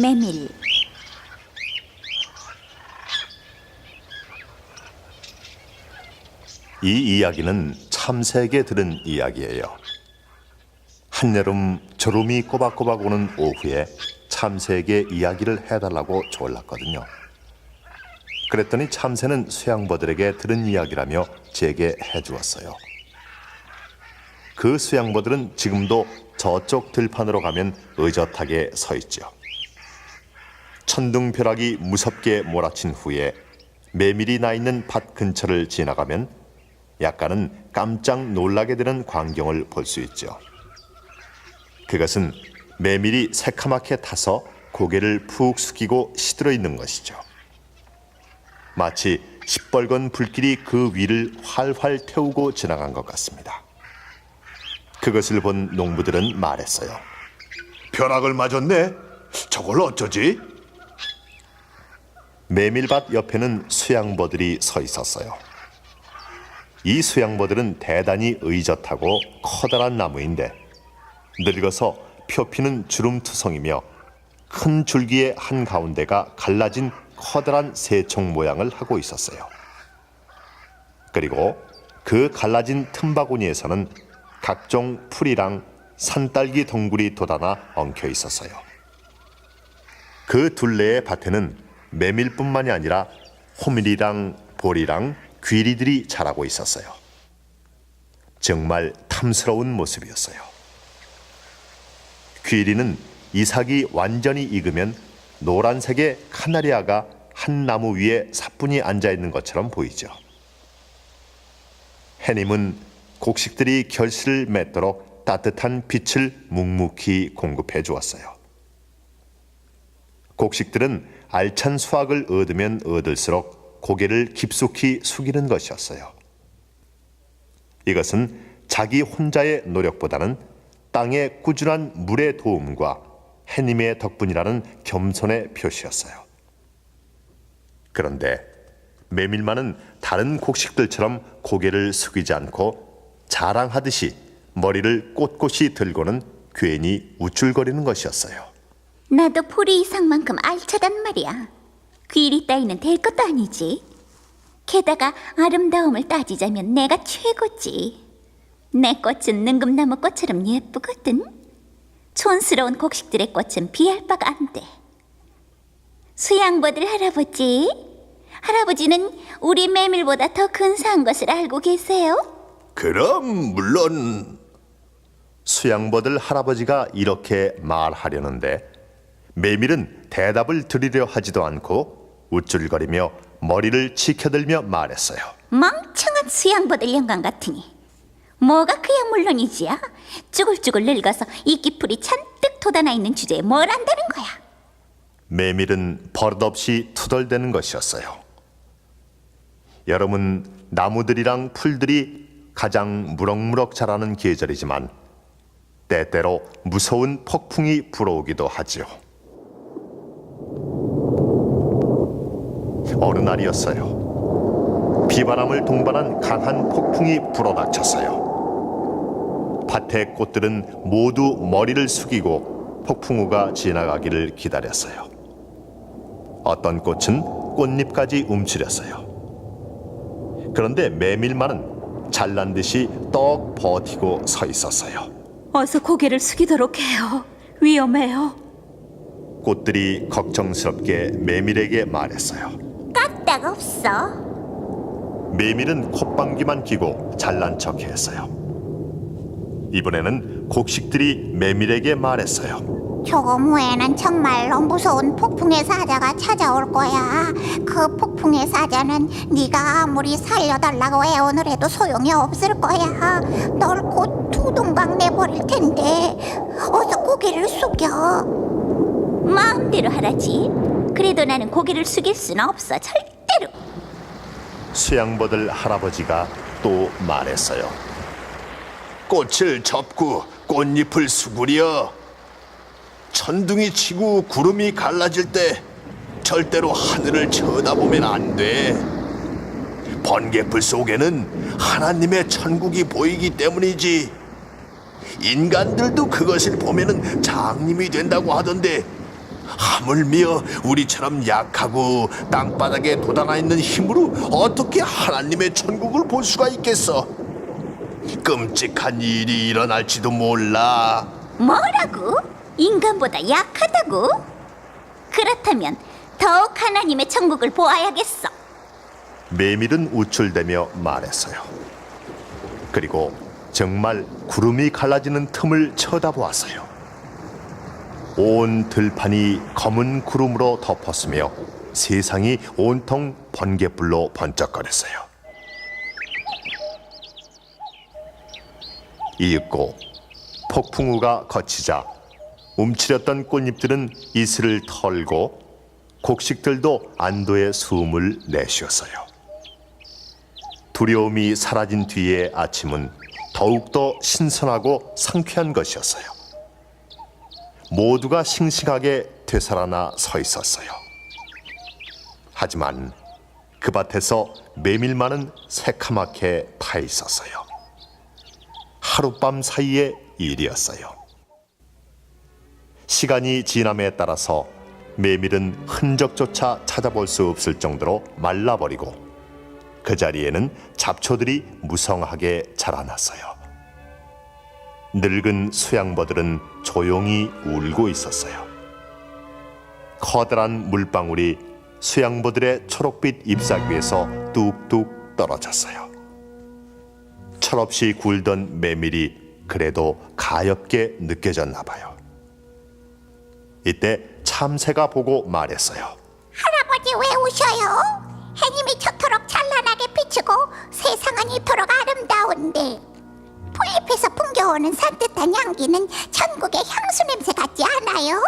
메밀. 이 이야기는 참새에게 들은 이야기예요. 한여름 졸음이 꼬박꼬박 오는 오후에 참새에게 이야기를 해달라고 졸랐거든요. 그랬더니 참새는 수양버들에게 들은 이야기라며 제게 해주었어요. 그 수양버들은 지금도 저쪽 들판으로 가면 의젓하게 서 있죠. 천둥벼락이 무섭게 몰아친 후에 메밀이 나 있는 밭 근처를 지나가면 약간은 깜짝 놀라게 되는 광경을 볼 수 있죠. 그것은 메밀이 새카맣게 타서 고개를 푹 숙이고 시들어 있는 것이죠. 마치 시뻘건 불길이 그 위를 활활 태우고 지나간 것 같습니다. 그것을 본 농부들은 말했어요. 벼락을 맞았네? 저걸 어쩌지? 메밀밭 옆에는 수양버들이 서 있었어요. 이 수양버들은 대단히 의젓하고 커다란 나무인데 늙어서 표피는 주름투성이며 큰 줄기의 한가운데가 갈라진 커다란 새총 모양을 하고 있었어요. 그리고 그 갈라진 틈바구니에서는 각종 풀이랑 산딸기 덩굴이 돋아나 엉켜 있었어요. 그 둘레의 밭에는 메밀뿐만이 아니라 호밀이랑 보리랑 귀리들이 자라고 있었어요. 정말 탐스러운 모습이었어요. 귀리는 이삭이 완전히 익으면 노란색의 카나리아가 한 나무 위에 사뿐히 앉아있는 것처럼 보이죠. 해님은 곡식들이 결실을 맺도록 따뜻한 빛을 묵묵히 공급해 주었어요. 곡식들은 알찬 수확을 얻으면 얻을수록 고개를 깊숙이 숙이는 것이었어요. 이것은 자기 혼자의 노력보다는 땅의 꾸준한 물의 도움과 해님의 덕분이라는 겸손의 표시였어요. 그런데 메밀만은 다른 곡식들처럼 고개를 숙이지 않고 자랑하듯이 머리를 꼿꼿이 들고는 괜히 우쭐거리는 것이었어요. 나도 보리 이상만큼 알차단 말이야. 귀리 따위는 될 것도 아니지. 게다가 아름다움을 따지자면 내가 최고지. 내 꽃은 능금나무 꽃처럼 예쁘거든. 촌스러운 곡식들의 꽃은 비할 바가 안 돼. 수양버들 할아버지, 할아버지는 우리 메밀보다 더 근사한 것을 알고 계세요? 그럼 물론. 수양버들 할아버지가 이렇게 말하려는데 메밀은 대답을 드리려 하지도 않고 우쭐거리며 머리를 치켜들며 말했어요. 멍청한 수양버들 영감 같으니. 뭐가 그야 물론이지야. 쭈글쭈글 늙어서 이끼풀이 잔뜩 돋아나 있는 주제에 뭘 안다는 거야. 메밀은 버릇없이 투덜대는 것이었어요. 여름은 나무들이랑 풀들이 가장 무럭무럭 자라는 계절이지만 때때로 무서운 폭풍이 불어오기도 하지요. 어느 날이었어요. 비바람을 동반한 강한 폭풍이 불어닥쳤어요. 밭의 꽃들은 모두 머리를 숙이고 폭풍우가 지나가기를 기다렸어요. 어떤 꽃은 꽃잎까지 움츠렸어요. 그런데 메밀만은 잘난 듯이 떡 버티고 서 있었어요. 어서 고개를 숙이도록 해요. 위험해요. 꽃들이 걱정스럽게 메밀에게 말했어요. 까딱 없어. 메밀은 콧방귀만 뀌고 잘난 척했어요. 이번에는 곡식들이 메밀에게 말했어요. 조금 후에는 정말로 무서운 폭풍의 사자가 찾아올 거야. 그 폭풍의 사자는 네가 아무리 살려달라고 애원을 해도 소용이 없을 거야. 널 곧 두 동강 내버릴 텐데 어서 고개를 숙여. 마음대로 하라지. 그래도 나는 고개를 숙일 수는 없어. 절대로. 수양버들 할아버지가 또 말했어요. 꽃을 접고 꽃잎을 수구려. 천둥이 치고 구름이 갈라질 때 절대로 하늘을 쳐다보면 안 돼. 번개불 속에는 하나님의 천국이 보이기 때문이지. 인간들도 그것을 보면은 장님이 된다고 하던데 하물며 우리처럼 약하고 땅바닥에 돋아나 있는 힘으로 어떻게 하나님의 천국을 볼 수가 있겠어? 끔찍한 일이 일어날지도 몰라. 뭐라고? 인간보다 약하다고? 그렇다면 더욱 하나님의 천국을 보아야겠어. 메밀은 우쭐대며 말했어요. 그리고 정말 구름이 갈라지는 틈을 쳐다보았어요. 온 들판이 검은 구름으로 덮었으며 세상이 온통 번갯불로 번쩍거렸어요. 이윽고 폭풍우가 거치자 움츠렸던 꽃잎들은 이슬을 털고 곡식들도 안도의 숨을 내쉬었어요. 두려움이 사라진 뒤의 아침은 더욱더 신선하고 상쾌한 것이었어요. 모두가 싱싱하게 되살아나 서 있었어요. 하지만 그 밭에서 메밀만은 새카맣게 타 있었어요. 하룻밤 사이의 일이었어요. 시간이 지남에 따라서 메밀은 흔적조차 찾아볼 수 없을 정도로 말라버리고 그 자리에는 잡초들이 무성하게 자라났어요. 늙은 수양버들은 조용히 울고 있었어요. 커다란 물방울이 수양버들의 초록빛 잎사귀 위에서 뚝뚝 떨어졌어요. 철없이 굴던 메밀이 그래도 가엾게 느껴졌나 봐요. 이때 참새가 보고 말했어요. 할아버지 왜 우셔요? 해님이 저토록 찬란하게 비추고 세상은 이토록 아름다운데 풀잎에서 풍겨오는 산뜻한 향기는 천국의 향수 냄새 같지 않아요?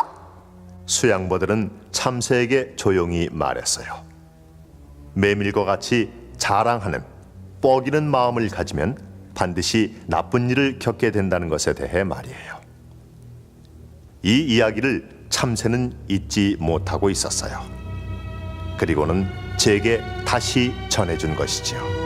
수양버들은 참새에게 조용히 말했어요. 메밀과 같이 자랑하는 뻐기는 마음을 가지면 반드시 나쁜 일을 겪게 된다는 것에 대해 말이에요. 이 이야기를 참새는 잊지 못하고 있었어요. 그리고는 제게 다시 전해준 것이지요.